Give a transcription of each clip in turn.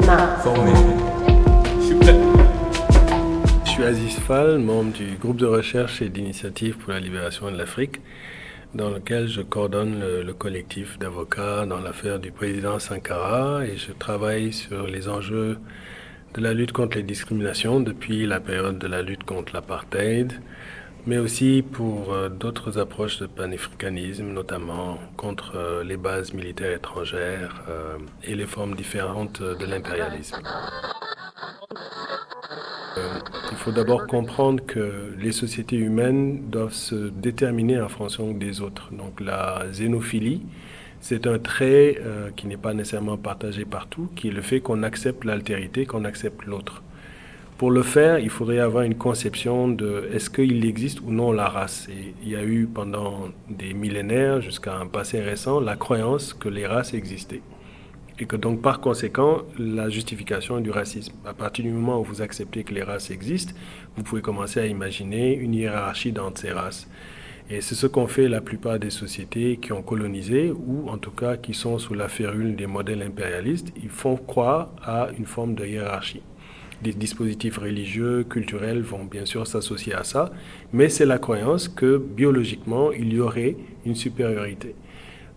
humain. Formé. Je suis prêt. Je suis Aziz Fall, membre du groupe de recherche et d'initiative pour la libération de l'Afrique, dans lequel je coordonne le collectif d'avocats dans l'affaire du président Sankara et je travaille sur les enjeux de la lutte contre les discriminations depuis la période de la lutte contre l'apartheid, mais aussi pour d'autres approches de panafricanisme, notamment contre les bases militaires étrangères et les formes différentes de l'impérialisme. Il faut d'abord comprendre que les sociétés humaines doivent se déterminer en fonction des autres. Donc la xénophilie, c'est un trait qui n'est pas nécessairement partagé partout, qui est le fait qu'on accepte l'altérité, qu'on accepte l'autre. Pour le faire, il faudrait avoir une conception de est-ce qu'il existe ou non la race. Et il y a eu pendant des millénaires, jusqu'à un passé récent, la croyance que les races existaient. Et que donc par conséquent, la justification du racisme. À partir du moment où vous acceptez que les races existent, vous pouvez commencer à imaginer une hiérarchie entre ces races. Et c'est ce qu'ont fait la plupart des sociétés qui ont colonisé, ou en tout cas qui sont sous la férule des modèles impérialistes. Ils font croire à une forme de hiérarchie. Des dispositifs religieux, culturels vont bien sûr s'associer à ça, mais c'est la croyance que biologiquement, il y aurait une supériorité.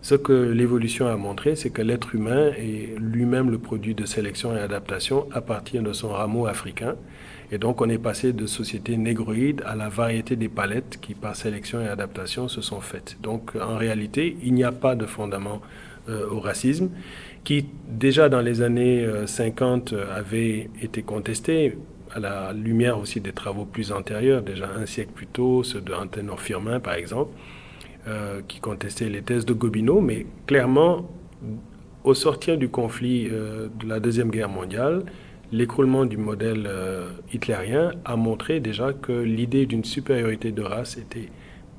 Ce que l'évolution a montré, c'est que l'être humain est lui-même le produit de sélection et adaptation à partir de son rameau africain. Et donc on est passé de sociétés négroïdes à la variété des palettes qui, par sélection et adaptation, se sont faites. Donc en réalité, il n'y a pas de fondament au racisme, qui déjà dans les années 50 avait été contesté à la lumière aussi des travaux plus antérieurs, déjà un siècle plus tôt, ceux de Antenor Firmin par exemple, qui contestaient les thèses de Gobineau, mais clairement, au sortir du conflit de la Deuxième Guerre mondiale, l'écroulement du modèle hitlérien a montré déjà que l'idée d'une supériorité de race n'était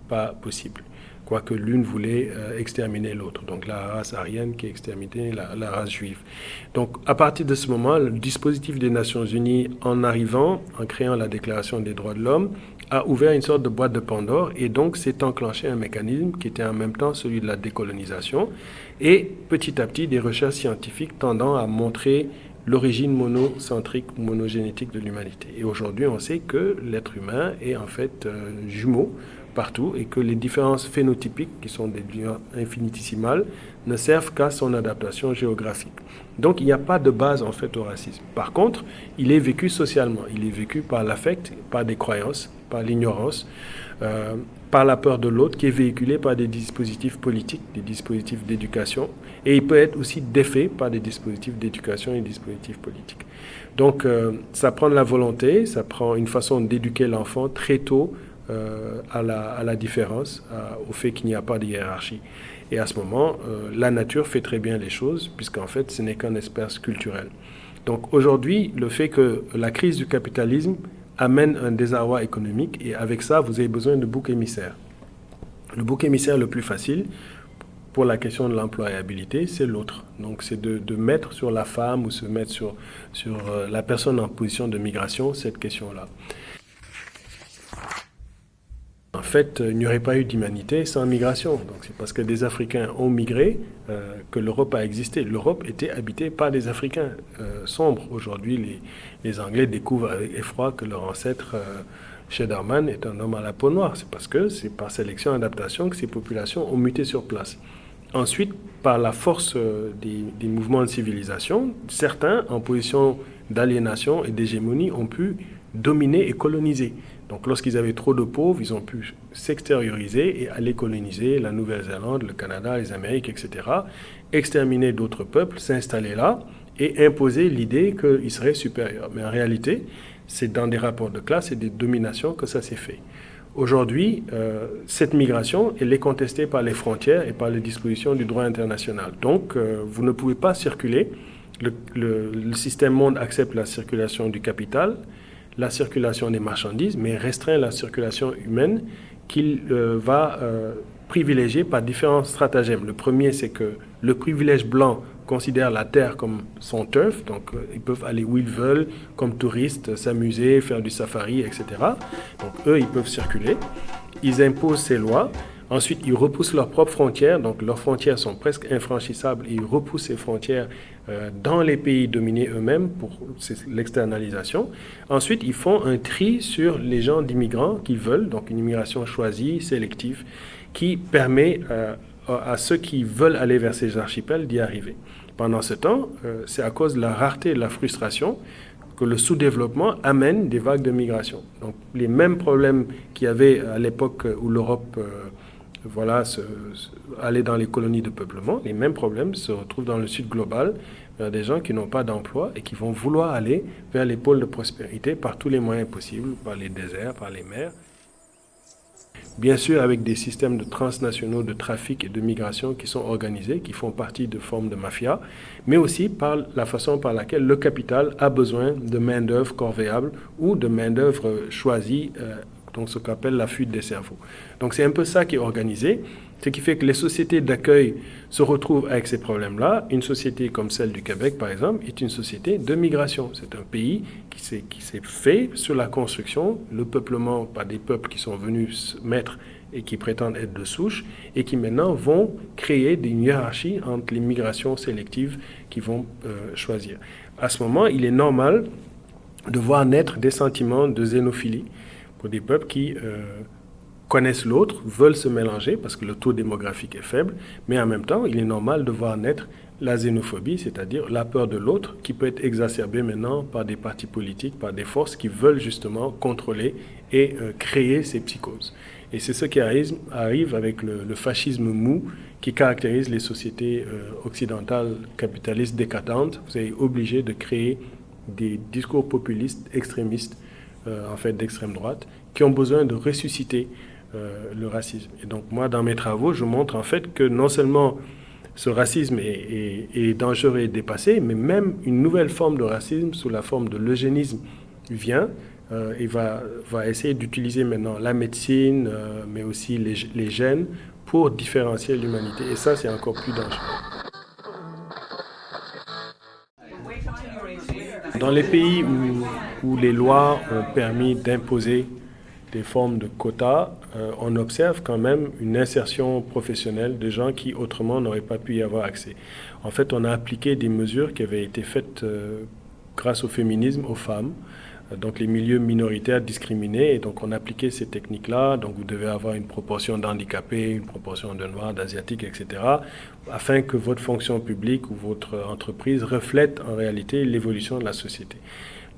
pas possible, quoique l'une voulait exterminer l'autre, donc la race aryenne qui exterminait la race juive. Donc à partir de ce moment, le dispositif des Nations Unies, en arrivant, en créant la Déclaration des droits de l'homme, a ouvert une sorte de boîte de Pandore et donc s'est enclenché un mécanisme qui était en même temps celui de la décolonisation et petit à petit des recherches scientifiques tendant à montrer l'origine monocentrique ou monogénétique de l'humanité. Et aujourd'hui, on sait que l'être humain est en fait jumeau partout et que les différences phénotypiques, qui sont des différences infinitésimales, ne servent qu'à son adaptation géographique. Donc il n'y a pas de base en fait au racisme. Par contre, il est vécu socialement, il est vécu par l'affect, par des croyances, par l'ignorance, par la peur de l'autre, qui est véhiculée par des dispositifs politiques, des dispositifs d'éducation, et il peut être aussi défait par des dispositifs d'éducation et des dispositifs politiques. Donc ça prend de la volonté, ça prend une façon d'éduquer l'enfant très tôt à la différence, au fait qu'il n'y a pas de hiérarchie. Et à ce moment, la nature fait très bien les choses, puisqu'en fait, ce n'est qu'un espace culturel. Donc aujourd'hui, le fait que la crise du capitalisme amène un désarroi économique, et avec ça, vous avez besoin de boucs émissaires. Le bouc émissaire le plus facile pour la question de l'employabilité, c'est l'autre. Donc c'est de mettre sur la femme ou se mettre sur la personne en position de migration cette question-là. En fait, il n'y aurait pas eu d'humanité sans migration. Donc, c'est parce que des Africains ont migré que l'Europe a existé. L'Europe était habitée par des Africains sombres. Aujourd'hui, les Anglais découvrent avec effroi que leur ancêtre, Shedderman, est un homme à la peau noire. C'est parce que c'est par sélection-adaptation que ces populations ont muté sur place. Ensuite, par la force des mouvements de civilisation, certains, en position d'aliénation et d'hégémonie, ont pu dominer et coloniser. Donc lorsqu'ils avaient trop de pauvres, ils ont pu s'extérioriser et aller coloniser la Nouvelle-Zélande, le Canada, les Amériques, etc., exterminer d'autres peuples, s'installer là et imposer l'idée qu'ils seraient supérieurs. Mais en réalité, c'est dans des rapports de classe et des dominations que ça s'est fait. Aujourd'hui, cette migration, elle est contestée par les frontières et par les dispositions du droit international. Donc, vous ne pouvez pas circuler. Le système monde accepte la circulation du capital, la circulation des marchandises, mais restreint la circulation humaine qu'il va privilégier par différents stratagèmes. Le premier, c'est que le privilège blanc considère la terre comme son turf, donc ils peuvent aller où ils veulent, comme touristes, s'amuser, faire du safari, etc. Donc eux, ils peuvent circuler. Ils imposent ces lois. Ensuite, ils repoussent leurs propres frontières, donc leurs frontières sont presque infranchissables, et ils repoussent ces frontières dans les pays dominés eux-mêmes pour l'externalisation. Ensuite, ils font un tri sur les gens d'immigrants qu'ils veulent, donc une immigration choisie, sélective, qui permet à ceux qui veulent aller vers ces archipels d'y arriver. Pendant ce temps, c'est à cause de la rareté et de la frustration que le sous-développement amène des vagues de migration. Donc les mêmes problèmes qu'il y avait à l'époque où l'Europe allait dans les colonies de peuplement, les mêmes problèmes se retrouvent dans le sud global, vers des gens qui n'ont pas d'emploi et qui vont vouloir aller vers les pôles de prospérité par tous les moyens possibles, par les déserts, par les mers. Bien sûr, avec des systèmes de transnationaux de trafic et de migration qui sont organisés, qui font partie de formes de mafia, mais aussi par la façon par laquelle le capital a besoin de main-d'œuvre corvéable ou de main-d'œuvre choisie, donc ce qu'on appelle la fuite des cerveaux. Donc c'est un peu ça qui est organisé, ce qui fait que les sociétés d'accueil se retrouvent avec ces problèmes-là. Une société comme celle du Québec, par exemple, est une société de migration. C'est un pays qui s'est fait sur la construction, le peuplement par des peuples qui sont venus se mettre et qui prétendent être de souche, et qui maintenant vont créer des hiérarchies entre les migrations sélectives qu'ils vont choisir. À ce moment, il est normal de voir naître des sentiments de xénophilie pour des peuples qui connaissent l'autre, veulent se mélanger parce que le taux démographique est faible, mais en même temps, il est normal de voir naître la xénophobie, c'est-à-dire la peur de l'autre, qui peut être exacerbée maintenant par des partis politiques, par des forces qui veulent justement contrôler et créer ces psychoses. Et c'est ce qui arrive avec le fascisme mou qui caractérise les sociétés occidentales capitalistes décadentes. Vous êtes obligé de créer des discours populistes, extrémistes, en fait d'extrême droite, qui ont besoin de ressusciter le racisme. Et donc moi, dans mes travaux, je montre en fait que non seulement ce racisme est dangereux et dépassé, mais même une nouvelle forme de racisme sous la forme de l'eugénisme vient et va essayer d'utiliser maintenant la médecine, mais aussi les gènes pour différencier l'humanité. Et ça, c'est encore plus dangereux. Dans les pays où les lois ont permis d'imposer des formes de quotas, on observe quand même une insertion professionnelle de gens qui autrement n'auraient pas pu y avoir accès. En fait, on a appliqué des mesures qui avaient été faites grâce au féminisme aux femmes, donc les milieux minoritaires discriminés, et donc on a appliqué ces techniques-là. Donc vous devez avoir une proportion d'handicapés, une proportion de noirs, d'asiatiques, etc., afin que votre fonction publique ou votre entreprise reflète en réalité l'évolution de la société.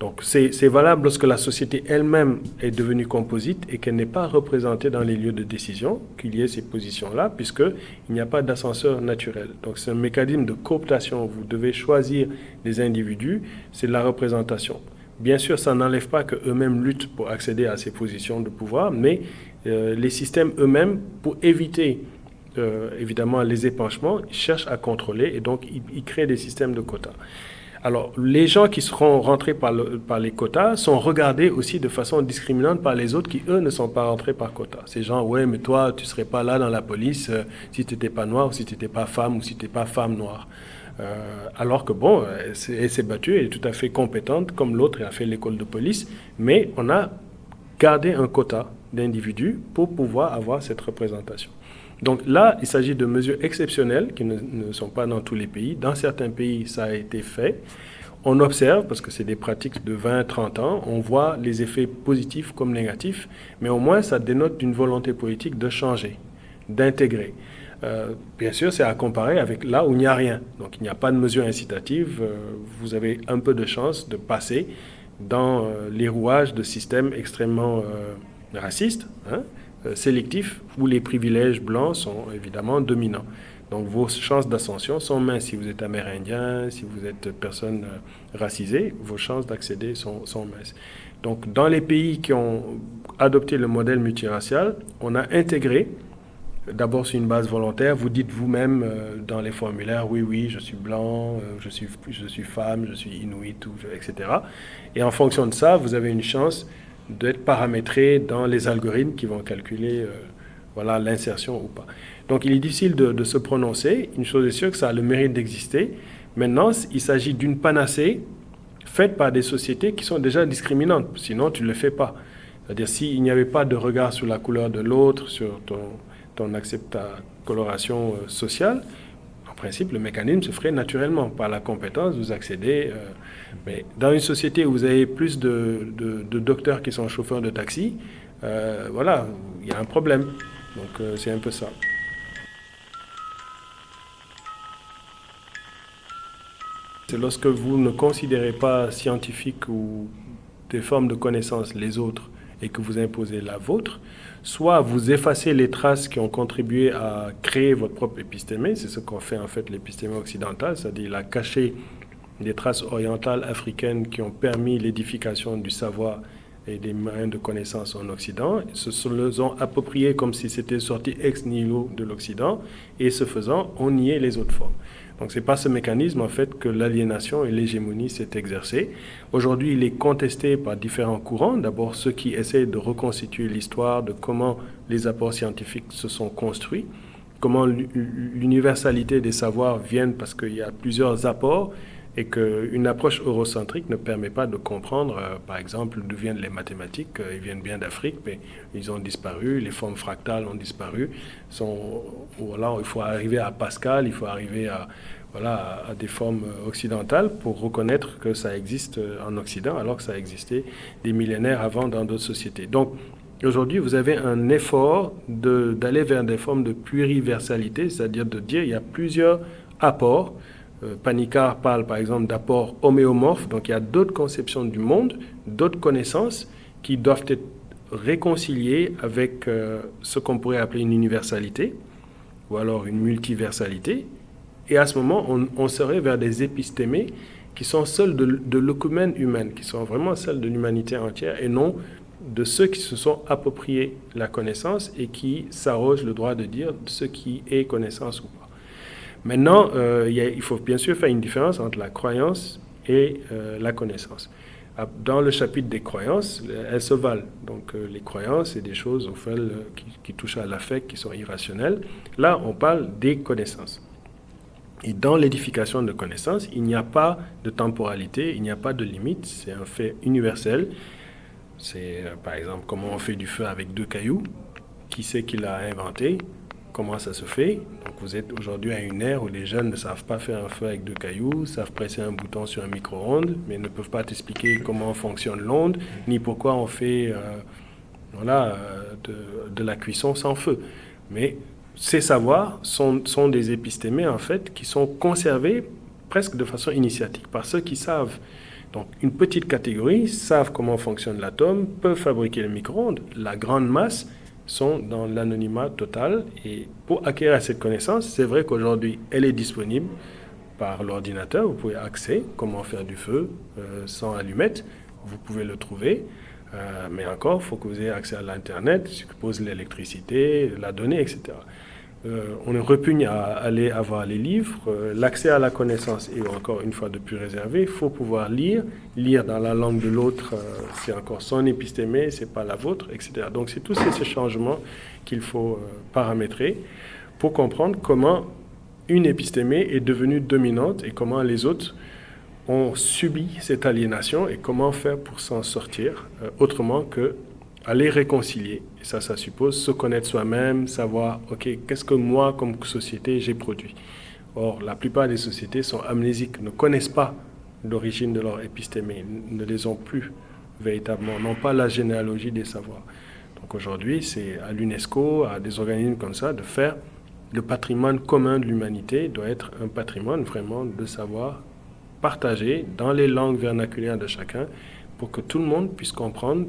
Donc c'est valable lorsque la société elle-même est devenue composite et qu'elle n'est pas représentée dans les lieux de décision, qu'il y ait ces positions-là, puisqu'il n'y a pas d'ascenseur naturel. Donc c'est un mécanisme de cooptation. Vous devez choisir des individus, c'est de la représentation. Bien sûr, ça n'enlève pas qu'eux-mêmes luttent pour accéder à ces positions de pouvoir, mais les systèmes eux-mêmes, pour éviter évidemment les épanchements, cherchent à contrôler et donc ils créent des systèmes de quotas. Alors, les gens qui seront rentrés par les quotas sont regardés aussi de façon discriminante par les autres qui, eux, ne sont pas rentrés par quotas. Ces gens, ouais, mais toi, tu ne serais pas là dans la police si tu n'étais pas noir, ou si tu n'étais pas femme, ou si tu n'étais pas femme noire. Alors que, bon, elle s'est battue, elle est tout à fait compétente, comme l'autre, elle a fait l'école de police, mais on a gardé un quota d'individus pour pouvoir avoir cette représentation. Donc là, il s'agit de mesures exceptionnelles qui ne sont pas dans tous les pays. Dans certains pays, ça a été fait. On observe, parce que c'est des pratiques de 20-30 ans, on voit les effets positifs comme négatifs, mais au moins ça dénote d'une volonté politique de changer, d'intégrer. Bien sûr, c'est à comparer avec là où il n'y a rien. Donc il n'y a pas de mesures incitatives. Vous avez un peu de chance de passer dans les rouages de systèmes extrêmement racistes, sélectifs, où les privilèges blancs sont évidemment dominants. Donc vos chances d'ascension sont minces. Si vous êtes amérindien, si vous êtes personne racisée, vos chances d'accéder sont minces. Donc dans les pays qui ont adopté le modèle multiracial, on a intégré, d'abord sur une base volontaire, vous dites vous-même dans les formulaires, oui, je suis blanc, je suis femme, je suis inuit, etc. Et en fonction de ça, vous avez une chance d'être paramétré dans les algorithmes qui vont calculer l'insertion ou pas. Donc il est difficile de se prononcer. Une chose est sûre, que ça a le mérite d'exister. Maintenant, il s'agit d'une panacée faite par des sociétés qui sont déjà discriminantes. Sinon, tu ne le fais pas. C'est-à-dire, s'il n'y avait pas de regard sur la couleur de l'autre, sur on accepte ta coloration sociale, en principe, le mécanisme se ferait naturellement. Par la compétence, vous accédez. Mais dans une société où vous avez plus de docteurs qui sont chauffeurs de taxi, voilà, il y a un problème. Donc c'est un peu ça. C'est lorsque vous ne considérez pas scientifiques ou des formes de connaissances les autres et que vous imposez la vôtre, soit vous effacez les traces qui ont contribué à créer votre propre épistémé, c'est ce qu'ont fait en fait l'épistémé occidental, c'est-à-dire il a caché des traces orientales africaines qui ont permis l'édification du savoir et des moyens de connaissance en Occident, se les ont appropriés comme si c'était sorti ex nihilo de l'Occident, et ce faisant, on niait les autres formes. Donc c'est par ce mécanisme en fait que l'aliénation et l'hégémonie s'est exercée. Aujourd'hui, il est contesté par différents courants. D'abord ceux qui essayent de reconstituer l'histoire de comment les apports scientifiques se sont construits, comment l'universalité des savoirs viennent parce qu'il y a plusieurs apports et qu'une approche eurocentrique ne permet pas de comprendre, par exemple, d'où viennent les mathématiques. Ils viennent bien d'Afrique, mais ils ont disparu, les formes fractales ont disparu. Voilà, il faut arriver à Pascal, il faut arriver à des formes occidentales pour reconnaître que ça existe en Occident, alors que ça existait des millénaires avant dans d'autres sociétés. Donc, aujourd'hui, vous avez un effort d'aller vers des formes de pluriversalité, c'est-à-dire de dire qu'il y a plusieurs apports. Panicard parle par exemple d'apports homéomorphes, donc il y a d'autres conceptions du monde, d'autres connaissances qui doivent être réconciliées avec ce qu'on pourrait appeler une universalité ou alors une multiversalité. Et à ce moment, on serait vers des épistémés qui sont celles de l'œcumène humaine, qui sont vraiment celles de l'humanité entière et non de ceux qui se sont appropriés la connaissance et qui s'arrogent le droit de dire ce qui est connaissance ou pas. Maintenant, il faut bien sûr faire une différence entre la croyance et la connaissance. Dans le chapitre des croyances, elles se valent. Donc les croyances, c'est des choses au fait, qui touchent à l'affect, qui sont irrationnelles. Là, on parle des connaissances. Et dans l'édification de connaissances, il n'y a pas de temporalité, il n'y a pas de limite, c'est un fait universel. C'est par exemple comment on fait du feu avec 2 cailloux, qui c'est qui l'a inventé, comment ça se fait. Donc vous êtes aujourd'hui à une ère où les jeunes ne savent pas faire un feu avec 2 cailloux, savent presser un bouton sur un micro-ondes, mais ne peuvent pas t'expliquer comment fonctionne l'onde, ni pourquoi on fait de la cuisson sans feu. Mais ces savoirs sont des épistémés en fait qui sont conservés presque de façon initiatique par ceux qui savent. Donc une petite catégorie savent comment fonctionne l'atome, peuvent fabriquer le micro-ondes. La grande masse sont dans l'anonymat total. Et pour acquérir cette connaissance, c'est vrai qu'aujourd'hui, elle est disponible par l'ordinateur. Vous pouvez accéder comment faire du feu sans allumette. Vous pouvez le trouver. Mais encore, il faut que vous ayez accès à l'Internet, ce qui suppose l'électricité, la donnée, etc. On est repugne à aller avoir les livres. L'accès à la connaissance est encore une fois de plus réservé. Il faut pouvoir lire dans la langue de l'autre, c'est encore son épistémé, c'est pas la vôtre, etc. Donc c'est tous ces changements qu'il faut paramétrer pour comprendre comment une épistémé est devenue dominante et comment les autres ont subi cette aliénation et comment faire pour s'en sortir autrement que à les réconcilier. Et ça suppose se connaître soi-même, savoir, OK, qu'est-ce que moi, comme société, j'ai produit. Or, la plupart des sociétés sont amnésiques, ne connaissent pas l'origine de leur épistémé, ne les ont plus véritablement, n'ont pas la généalogie des savoirs. Donc aujourd'hui, c'est à l'UNESCO, à des organismes comme ça, de faire le patrimoine commun de l'humanité, doit être un patrimoine vraiment de savoir partagé dans les langues vernaculaires de chacun pour que tout le monde puisse comprendre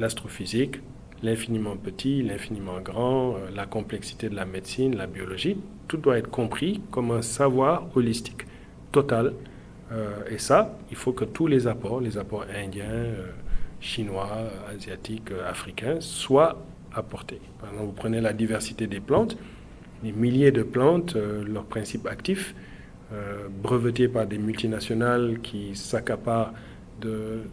l'astrophysique, l'infiniment petit, l'infiniment grand, la complexité de la médecine, la biologie, tout doit être compris comme un savoir holistique, total. Et ça, il faut que tous les apports indiens, chinois, asiatiques, africains, soient apportés. Par exemple, vous prenez la diversité des plantes, des milliers de plantes, leurs principes actifs, brevetés par des multinationales qui s'accaparent de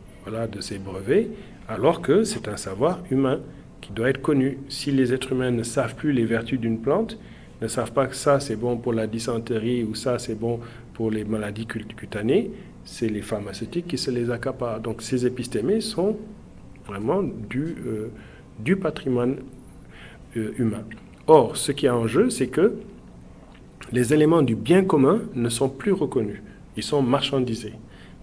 ces brevets, alors que c'est un savoir humain qui doit être connu. Si les êtres humains ne savent plus les vertus d'une plante, ne savent pas que ça c'est bon pour la dysenterie ou ça c'est bon pour les maladies cutanées, c'est les pharmaceutiques qui se les accaparent. Donc ces épistémés sont vraiment du patrimoine humain. Or, ce qui est en jeu, c'est que les éléments du bien commun ne sont plus reconnus, ils sont marchandisés.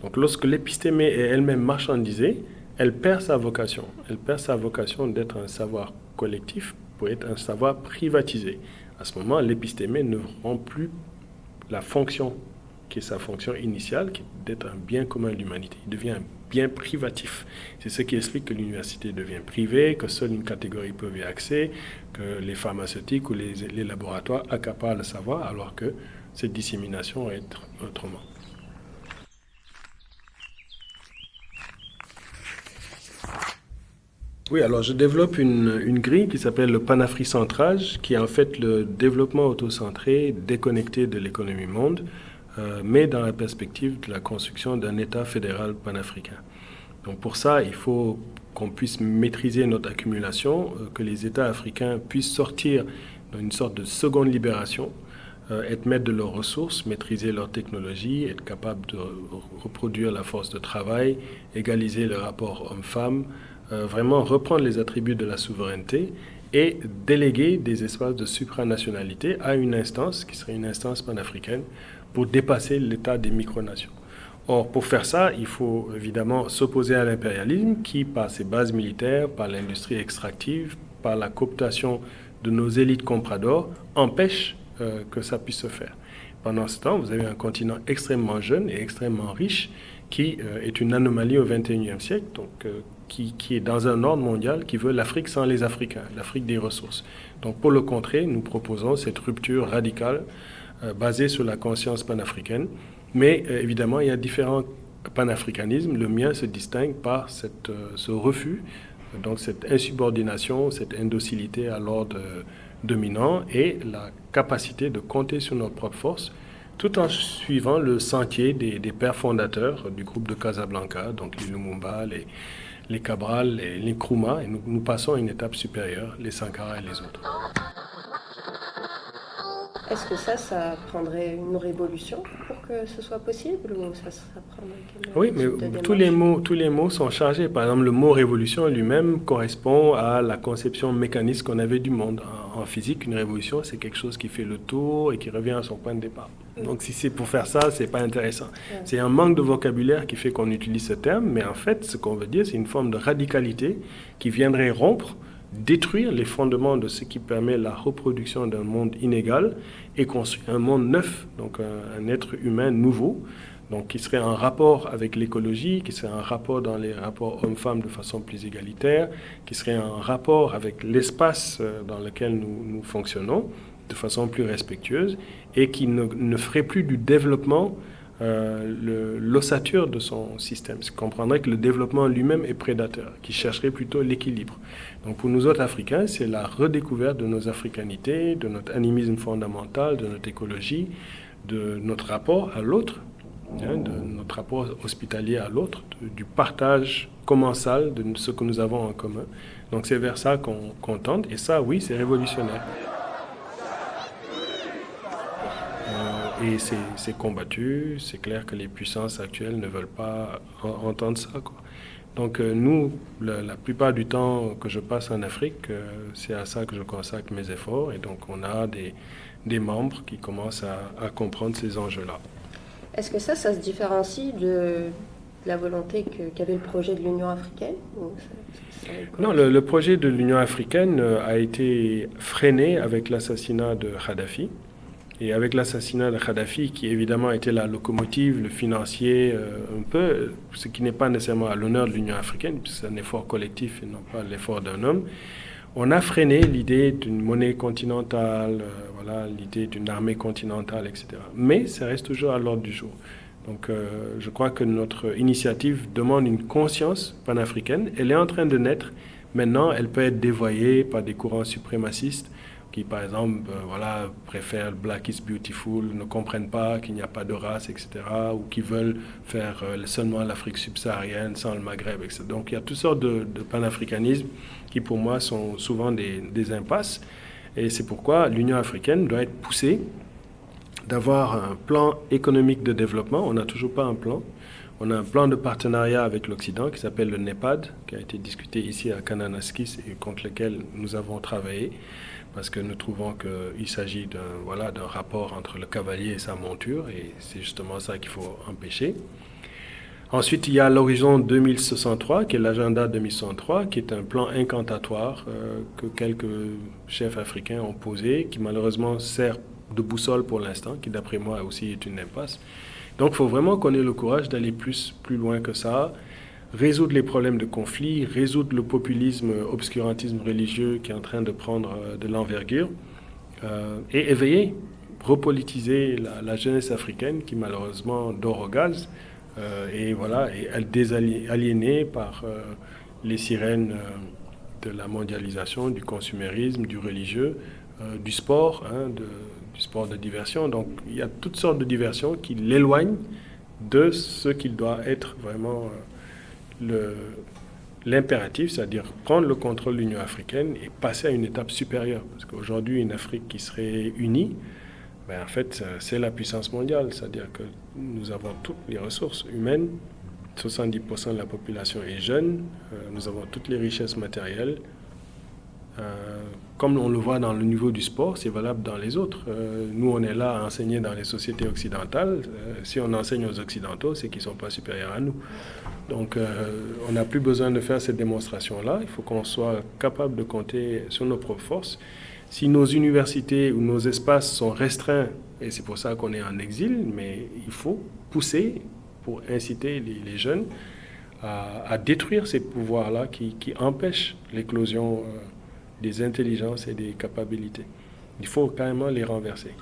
Donc lorsque l'épistémé est elle-même marchandisée, elle perd sa vocation. Elle perd sa vocation d'être un savoir collectif pour être un savoir privatisé. À ce moment, l'épistémé ne rend plus la fonction qui est sa fonction initiale, qui est d'être un bien commun de l'humanité. Il devient un bien privatif. C'est ce qui explique que l'université devient privée, que seule une catégorie peut y accéder, que les pharmaceutiques ou les laboratoires accaparent le savoir, alors que cette dissémination est autrement. Oui, alors je développe une grille qui s'appelle le panafricentrage, qui est en fait le développement autocentré, déconnecté de l'économie monde, mais dans la perspective de la construction d'un État fédéral panafricain. Donc pour ça, il faut qu'on puisse maîtriser notre accumulation, que les États africains puissent sortir d'une sorte de seconde libération, être maîtres de leurs ressources, maîtriser leurs technologies, être capables de reproduire la force de travail, égaliser le rapport homme-femme, vraiment reprendre les attributs de la souveraineté et déléguer des espaces de supranationalité à une instance qui serait une instance panafricaine pour dépasser l'état des micronations. Or, pour faire ça, il faut évidemment s'opposer à l'impérialisme qui, par ses bases militaires, par l'industrie extractive, par la cooptation de nos élites compradors, empêche que ça puisse se faire. Pendant ce temps, vous avez un continent extrêmement jeune et extrêmement riche qui est une anomalie au XXIe siècle, donc qui est dans un ordre mondial qui veut l'Afrique sans les Africains, l'Afrique des ressources. Donc pour le contrer, nous proposons cette rupture radicale basée sur la conscience panafricaine. Mais évidemment, il y a différents panafricanismes. Le mien se distingue par ce refus, donc cette insubordination, cette indocilité à l'ordre dominant et la capacité de compter sur notre propre force, tout en suivant le sentier des pères fondateurs du groupe de Casablanca, donc les Lumumba, les Cabral, les Nkrumah, et nous passons à une étape supérieure, les Sankara et les autres. Est-ce que ça prendrait une révolution pour que ce soit possible ou ça prendrait Oui, mais tous les mots sont chargés. Par exemple, le mot révolution lui-même correspond à la conception mécaniste qu'on avait du monde. En physique, une révolution, c'est quelque chose qui fait le tour et qui revient à son point de départ. Donc si c'est pour faire ça, c'est pas intéressant. Ouais. C'est un manque de vocabulaire qui fait qu'on utilise ce terme, mais en fait, ce qu'on veut dire, c'est une forme de radicalité qui viendrait rompre, détruire les fondements de ce qui permet la reproduction d'un monde inégal et construire un monde neuf, donc un être humain nouveau, donc qui serait en rapport avec l'écologie, qui serait en rapport dans les rapports hommes-femmes de façon plus égalitaire, qui serait en rapport avec l'espace dans lequel nous fonctionnons de façon plus respectueuse et qui ne ferait plus du développement l'ossature de son système. Il comprendrait que le développement lui-même est prédateur, qui chercherait plutôt l'équilibre. Donc pour nous autres Africains, c'est la redécouverte de nos africanités, de notre animisme fondamental, de notre écologie, de notre rapport à l'autre, de notre rapport hospitalier à l'autre, du partage commensal de ce que nous avons en commun. Donc c'est vers ça qu'on tente, et ça, oui, c'est révolutionnaire. Et c'est combattu, c'est clair que les puissances actuelles ne veulent pas entendre ça, quoi. Donc nous, la plupart du temps que je passe en Afrique, c'est à ça que je consacre mes efforts. Et donc on a des membres qui commencent à comprendre ces enjeux-là. Est-ce que ça se différencie de la volonté qu'avait le projet de l'Union africaine ou Non, le projet de l'Union africaine a été freiné avec l'assassinat de Kadhafi. Et avec l'assassinat de Kadhafi, qui évidemment était la locomotive, le financier, un peu, ce qui n'est pas nécessairement à l'honneur de l'Union africaine, puisque c'est un effort collectif et non pas l'effort d'un homme, on a freiné l'idée d'une monnaie continentale, l'idée d'une armée continentale, etc. Mais ça reste toujours à l'ordre du jour. Donc je crois que notre initiative demande une conscience panafricaine. Elle est en train de naître. Maintenant, elle peut être dévoyée par des courants suprémacistes qui, par exemple, préfèrent Black is Beautiful, ne comprennent pas qu'il n'y a pas de race, etc., ou qui veulent faire seulement l'Afrique subsaharienne sans le Maghreb, etc. Donc il y a toutes sortes de panafricanismes qui, pour moi, sont souvent des impasses. Et c'est pourquoi l'Union africaine doit être poussée d'avoir un plan économique de développement. On n'a toujours pas un plan. On a un plan de partenariat avec l'Occident qui s'appelle le NEPAD, qui a été discuté ici à Kananaskis et contre lequel nous avons travaillé, parce que nous trouvons qu'il s'agit d'un rapport entre le cavalier et sa monture, et c'est justement ça qu'il faut empêcher. Ensuite, il y a l'horizon 2063, qui est l'agenda 2063, qui est un plan incantatoire que quelques chefs africains ont posé, qui malheureusement sert de boussole pour l'instant, qui d'après moi aussi est une impasse. Donc il faut vraiment qu'on ait le courage d'aller plus loin que ça, résoudre les problèmes de conflit, résoudre le populisme, obscurantisme religieux qui est en train de prendre de l'envergure, et éveiller, repolitiser la jeunesse africaine qui malheureusement dort au gaz, et désaliénée par les sirènes de la mondialisation, du consumérisme, du religieux, du sport, du sport de diversion. Donc il y a toutes sortes de diversions qui l'éloignent de ce qu'il doit être vraiment l'impératif, c'est-à-dire prendre le contrôle de l'Union africaine et passer à une étape supérieure. Parce qu'aujourd'hui, une Afrique qui serait unie, en fait, c'est la puissance mondiale, c'est-à-dire que nous avons toutes les ressources humaines, 70% de la population est jeune, nous avons toutes les richesses matérielles. Comme on le voit dans le niveau du sport, c'est valable dans les autres. Nous, on est là à enseigner dans les sociétés occidentales. Si on enseigne aux Occidentaux, c'est qu'ils ne sont pas supérieurs à nous. Donc, on n'a plus besoin de faire cette démonstration-là. Il faut qu'on soit capable de compter sur nos propres forces. Si nos universités ou nos espaces sont restreints, et c'est pour ça qu'on est en exil, mais il faut pousser pour inciter les jeunes à détruire ces pouvoirs-là qui empêchent l'éclosion des intelligences et des capacités. Il faut carrément les renverser.